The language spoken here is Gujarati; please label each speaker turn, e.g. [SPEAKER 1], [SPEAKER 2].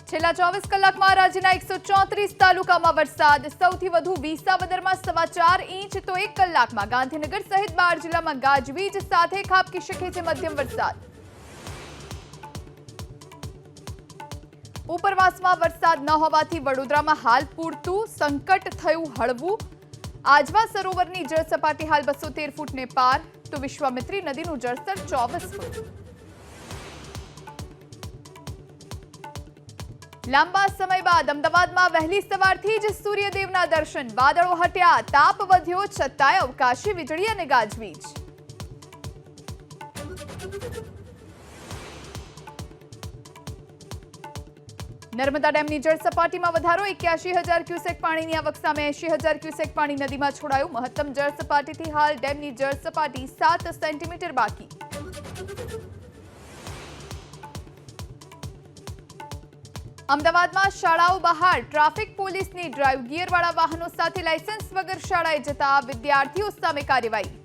[SPEAKER 1] છેલ્લા 24 કલાકમાં રાજ્યના 134 તાલુકામાં વરસાદ, સૌથી વધુ વિસાવદરમાં 4.25 ઇંચ તો 1 કલાકમાં ગાંધીનગર સહિત 12 જિલ્લામાં ગાજવીજ સાથે ખાબકી શકે છે મધ્યમ વરસાદ. ઉપરવાસમાં વરસાદ ન હોવાથી વડોદરામાં હાલ પૂરતું સંકટ થયું હળવું. આજવા સરોવરની જળ સપાટી હાલ 213 ફૂટને પાર, તો વિશ્વામિત્રી નદીનું જળસ્તર 24 ફૂટ. લાંબા સમય બાદ અમદાવાદમાં વહેલી સવારથી જ સૂર્યદેવના દર્શન, વાદળો હટ્યા, તાપ વધ્યો, છતાંય અવકાશી વીજળી અને ગાજવીજ. નર્મદા ડેમની જળ સપાટીમાં વધારો, 81,000 ક્યુસેક પાણીની આવક સામે 80,000 ક્યુસેક પાણી નદીમાં છોડાયું. મહત્તમ જળ સપાટીથી હાલ ડેમની જળ સપાટી 7 સેન્ટીમીટર બાકી. અમદાવાદમાં શાળાઓ બહાર ટ્રાફિક પોલીસની ડ્રાઈવ, ગિયરવાળા વાહનો સાથે લાયસન્સ વગર શાળાએ જતા વિદ્યાર્થીઓ સામે કાર્યવાહી.